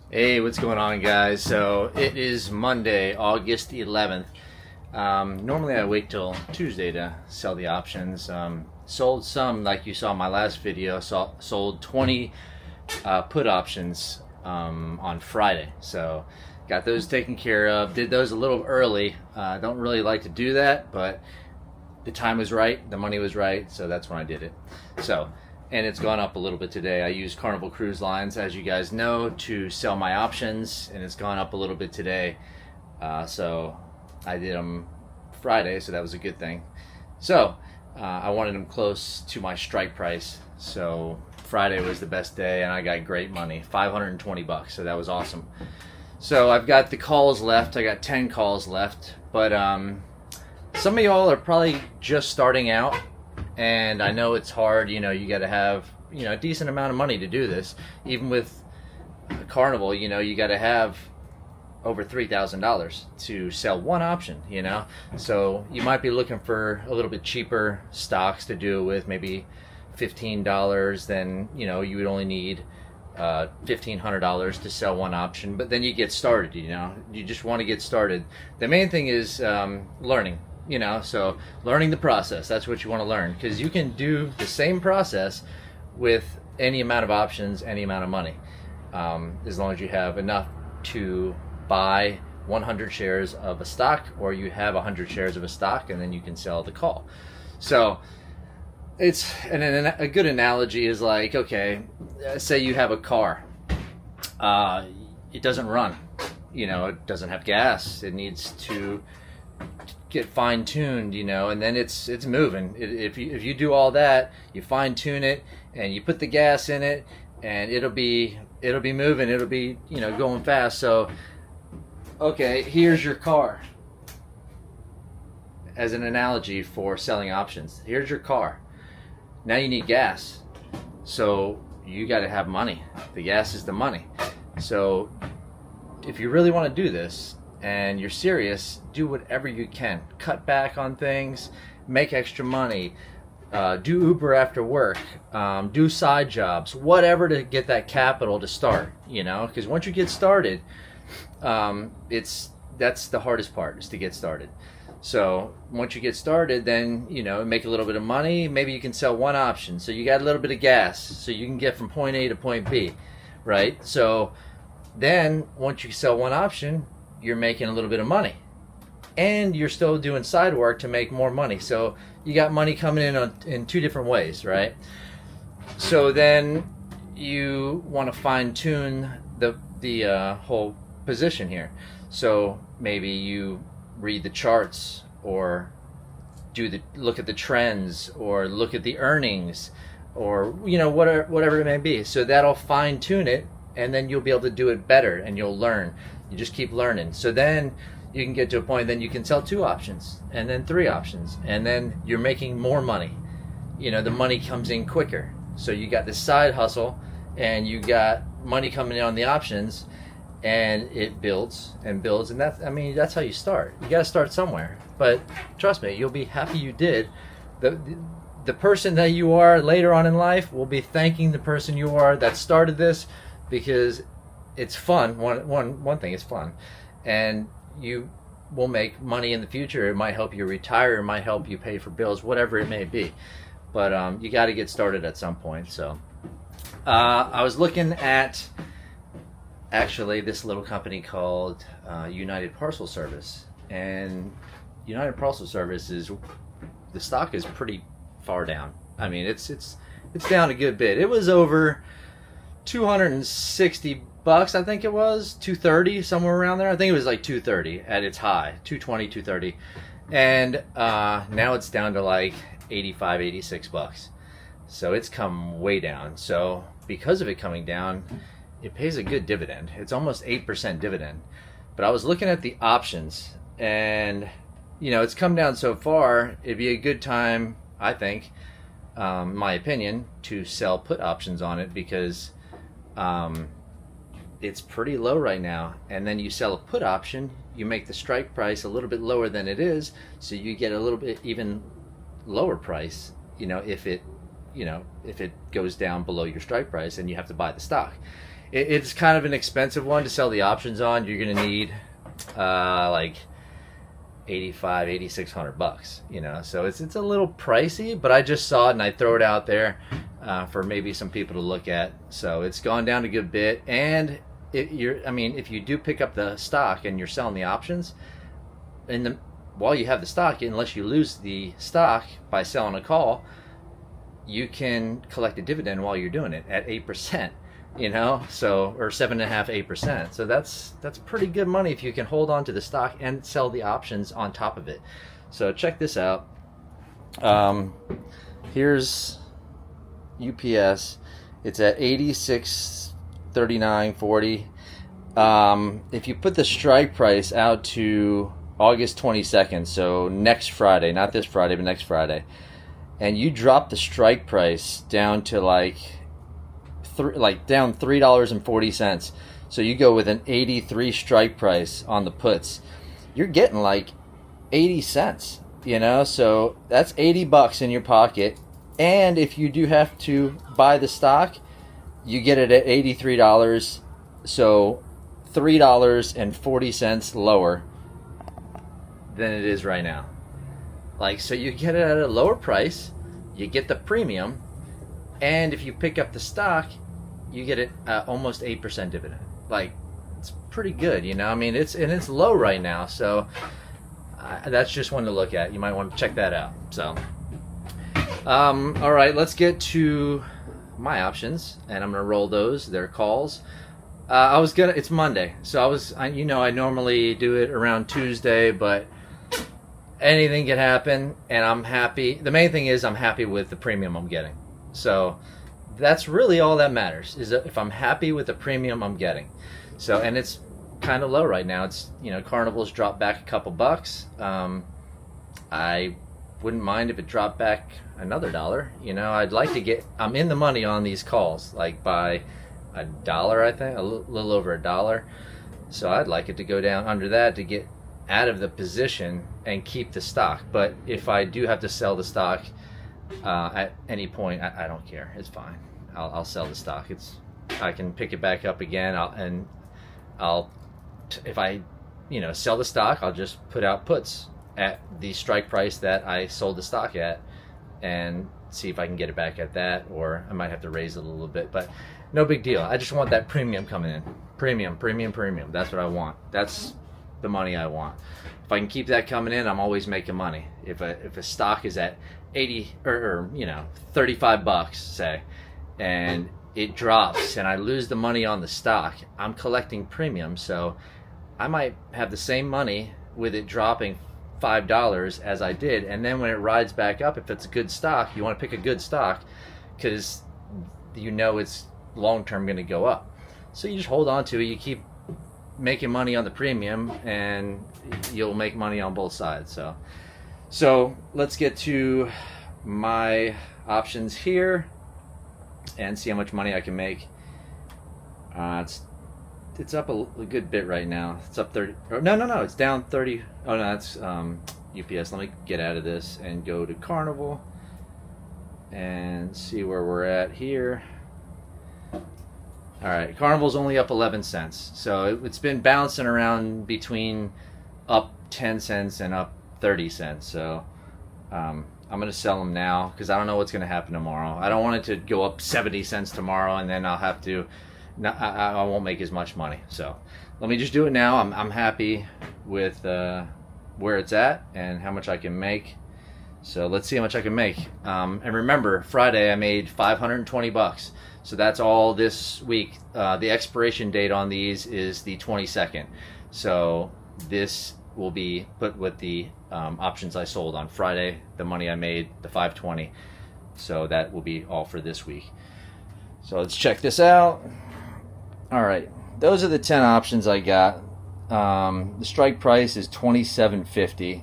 Hey, what's going on, guys? So it is Monday, August 11th. Normally, I wait till Tuesday to sell the options. Sold some, like you saw in my last video. Sold 20 put options on Friday. So got those taken care of. Did those a little early. Don't really like to do that, but the time was right, the money was right, so that's when I did it. And it's gone up a little bit today. I use Carnival Cruise Lines, as you guys know, to sell my options, and it's gone up a little bit today. So I did them Friday, so that was a good thing. So I wanted them close to my strike price. So Friday was the best day, and I got great money, $520. So that was awesome. So I've got the calls left. I got 10 calls left, but some of y'all are probably just starting out. And I know it's hard, you got to have, a decent amount of money to do this. Even with Carnival, you got to have over $3,000 to sell one option, So you might be looking for a little bit cheaper stocks to do it with, maybe $15. Then, you would only need $1,500 to sell one option. But then you get started, You just want to get started. The main thing is learning. So learning the process, that's what you want to learn, because you can do the same process with any amount of options, any amount of money, as long as you have enough to buy 100 shares of a stock, or you have 100 shares of a stock, and then you can sell the call. So it's a good analogy is like, okay, say you have a car, it doesn't run, it doesn't have gas, it needs to get fine-tuned, and then it's moving. If you do all that, you fine-tune it and you put the gas in it, and it'll be moving, it'll be going fast. So okay, here's your car as an analogy for selling options. Here's your car. Now you need gas, so you got to have money. The gas is the money. So if you really want to do this and you're serious, do whatever you can. Cut back on things, make extra money, do Uber after work, do side jobs, whatever to get that capital to start, because once you get started, that's the hardest part, is to get started. So once you get started, then, make a little bit of money, maybe you can sell one option. So you got a little bit of gas, so you can get from point A to point B, right? So then once you sell one option, you're making a little bit of money, and you're still doing side work to make more money. So you got money coming in two different ways, right? So then you want to fine tune the whole position here. So maybe you read the charts, or look at the trends, or look at the earnings, or whatever it may be. So that'll fine tune it, and then you'll be able to do it better, and you'll learn. You just keep learning. So then you can get to a point, then you can sell two options, and then three options, and then you're making more money. The money comes in quicker. So you got this side hustle, and you got money coming in on the options, and it builds and builds. And that's how you start. You got to start somewhere. But trust me, you'll be happy you did. The person that you are later on in life will be thanking the person you are that started this, because it's fun. One thing, it's fun, and you will make money in the future. It might help you retire, it might help you pay for bills, whatever it may be. But you got to get started at some point. So I was looking at actually this little company called United Parcel Service, and United Parcel Service the stock is pretty far down. I mean, it's down a good bit. It was over $260, I think it was, 230, somewhere around there. I think it was like 230 at its high, 220, 230. And now it's down to like 85, $86. So it's come way down. So because of it coming down, it pays a good dividend. It's almost 8% dividend. But I was looking at the options, and it's come down so far. It'd be a good time, I think, my opinion, to sell put options on it, because it's pretty low right now. And then you sell a put option, you make the strike price a little bit lower than it is, so you get a little bit even lower price, if it goes down below your strike price, and you have to buy the stock. it's kind of an expensive one to sell the options on. You're going to need like 8,600 bucks, you know, so it's a little pricey, but I just saw it and I throw it out there for maybe some people to look at. So it's gone down a good bit, and if you do pick up the stock and you're selling the options while you have the stock, unless you lose the stock by selling a call, you can collect a dividend while you're doing it at 8%, you know, so, or 7.5%, 8%. So that's pretty good money if you can hold on to the stock and sell the options on top of it. So check this out. Here's UPS. It's at 86.39.40. If you put the strike price out to August 22nd, so next Friday, not this Friday, but next Friday, and you drop the strike price down to down $3.40, so you go with an 83 strike price on the puts, you're getting like 80 cents, you know, so that's 80 bucks in your pocket. And if you do have to buy the stock, you get it at $83, so $3.40 lower than it is right now. Like, so you get it at a lower price, you get the premium, and if you pick up the stock, you get it almost 8% dividend. Like, it's pretty good, you know. I mean, it's low right now, so that's just one to look at. You might want to check that out. So, all right, let's get to my options, and I'm gonna roll those. They're calls. It's Monday, so I normally do it around Tuesday, but anything can happen, and I'm happy. The main thing is I'm happy with the premium I'm getting. So that's really all that matters, is if I'm happy with the premium I'm getting. So, and it's kind of low right now. It's, you know, Carnival's dropped back a couple bucks. I wouldn't mind if it dropped back another $1. You know, I'm in the money on these calls, like by $1, I think, a little over $1. So I'd like it to go down under that to get out of the position and keep the stock. But if I do have to sell the stock at any point, I don't care. It's fine. I'll sell the stock. I can pick it back up again. If I, you know, sell the stock, I'll just put out puts at the strike price that I sold the stock at, and see if I can get it back at that, or I might have to raise it a little bit. But no big deal. I just want that premium coming in. Premium. That's what I want. That's the money I want. If I can keep that coming in, I'm always making money. If a stock is at 80 or you know, 35 bucks, say, and it drops and I lose the money on the stock, I'm collecting premium, so I might have the same money with it dropping $5 as I did. And then when it rides back up, if it's a good stock, you want to pick a good stock because you know it's long term going to go up. So you just hold on to it. You keep making money on the premium, and you'll make money on both sides. So let's get to my options here and see how much money I can make. It's up a good bit right now. It's up 30. No, it's down 30. Oh no, that's UPS. Let me get out of this and go to Carnival and see where we're at here. All right, Carnival's only up 11 cents. So it's been bouncing around between up 10 cents and up 30 cents. So I'm going to sell them now because I don't know what's going to happen tomorrow. I don't want it to go up 70 cents tomorrow and then I'll have to, I won't make as much money. So let me just do it now. I'm happy with where it's at and how much I can make. So let's see how much I can make. And remember, Friday I made 520 bucks. So that's all this week. The expiration date on these is the 22nd. So this will be put with the options I sold on Friday, the money I made, the 520. So that will be all for this week. So let's check this out. All right, those are the 10 options I got. The strike price is $27.50.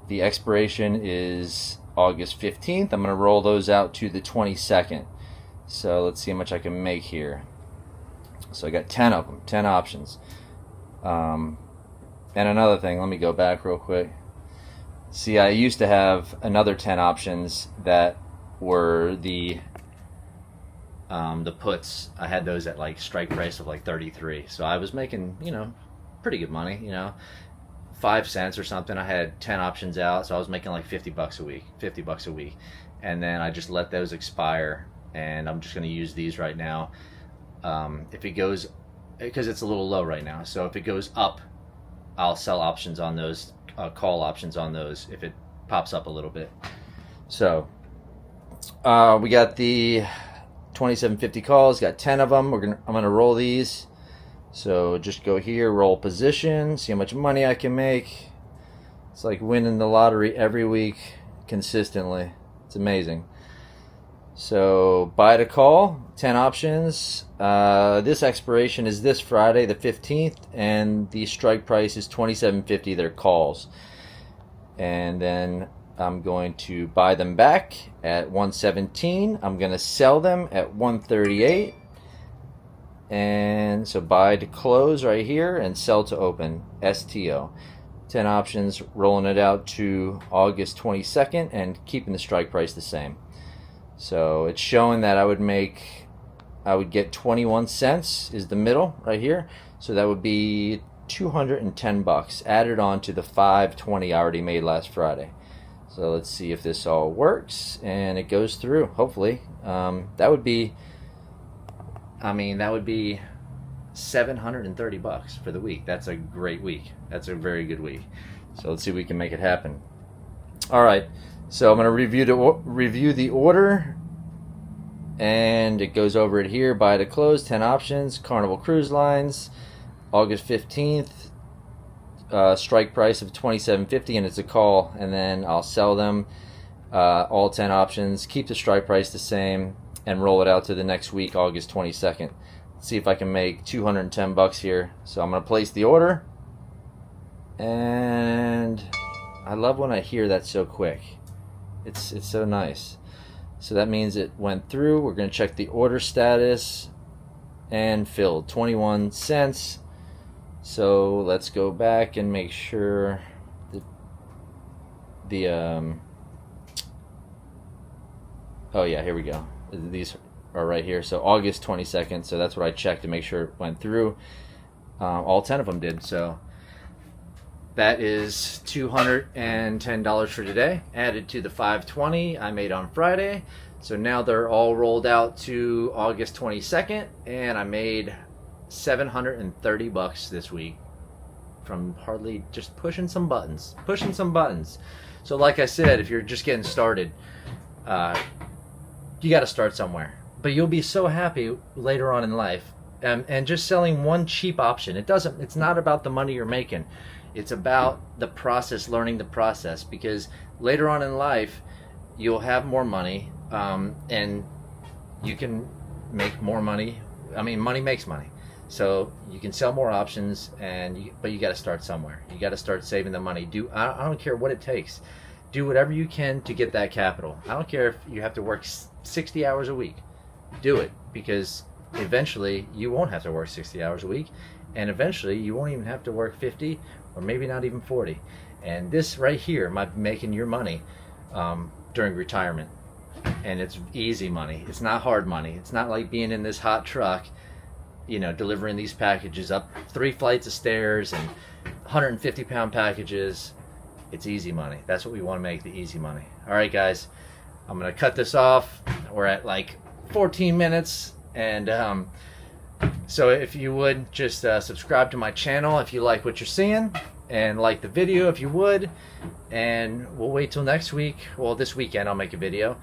The expiration is August 15th. I'm going to roll those out to the 22nd. So let's see how much I can make here. So I got 10 of them, 10 options. And another thing, let me go back real quick. See, I used to have another 10 options that were the The puts, I had those at like strike price of like 33, so I was making, pretty good money, 5 cents or something. I had 10 options out, so I was making like 50 bucks a week, and then I just let those expire, and I'm just going to use these right now. If it goes, because it's a little low right now, so if it goes up, I'll sell options on those, call options on those if it pops up a little bit. So we got the 2750 calls, got 10 of them. I'm gonna roll these. So just go here, roll position, see how much money I can make. It's like winning the lottery every week consistently. It's amazing. So buy to call, 10 options. This expiration is this Friday the 15th, and the strike price is $27.50. They're calls. And then I'm going to buy them back at $117. I'm going to sell them at $138. And so buy to close right here and sell to open, STO. 10 options, rolling it out to August 22nd and keeping the strike price the same. So it's showing that I would get 21 cents is the middle right here. So that would be 210 bucks added on to the 520 I already made last Friday. So let's see if this all works and it goes through, hopefully. That would be 730 bucks for the week. That's a great week. That's a very good week. So let's see if we can make it happen. All right. So I'm going to review the order, and it goes over it here. Buy to close, 10 options, Carnival Cruise Lines, August 15th. Strike price of $27.50, and it's a call, and then I'll sell them, all 10 options, keep the strike price the same, and roll it out to the next week, August 22nd. Let's see if I can make 210 bucks here. So I'm going to place the order, and I love when I hear that so quick. It's so nice. So that means it went through. We're going to check the order status, and filled 21 cents. So let's go back and make sure oh yeah, here we go. These are right here. So August 22nd. So that's what I checked to make sure it went through. All 10 of them did. So that is $210 for today, added to the 520 I made on Friday. So now they're all rolled out to August 22nd, and I made 730 bucks this week from hardly just pushing some buttons. So like I said, if you're just getting started, you got to start somewhere, but you'll be so happy later on in life. And just selling one cheap option, it's not about the money you're making. It's about the process, learning the process, because later on in life you'll have more money, and you can make more money. Money makes money. So you can sell more options, but you got to start somewhere. You got to start saving the money. I don't care what it takes. Do whatever you can to get that capital. I don't care if you have to work 60 hours a week. Do it, because eventually you won't have to work 60 hours a week, and eventually you won't even have to work 50 or maybe not even 40. And this right here might be making your money during retirement. And it's easy money. It's not hard money. It's not like being in this hot truck, delivering these packages up 3 flights of stairs and 150-pound packages. It's easy money. That's what we want to make, the easy money. All right, guys, I'm going to cut this off. We're at like 14 minutes. And so if you would just subscribe to my channel if you like what you're seeing, and like the video if you would. And we'll wait till next week. Well, this weekend I'll make a video,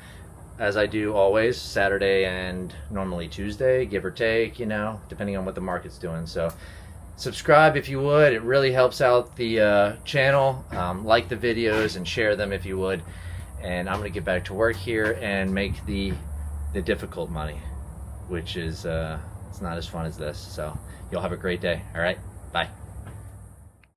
as I do always, Saturday and normally Tuesday, give or take, depending on what the market's doing. So subscribe if you would. It really helps out the channel. Like the videos and share them if you would. And I'm going to get back to work here and make the difficult money, which is it's not as fun as this. So you'll have a great day. All right, bye.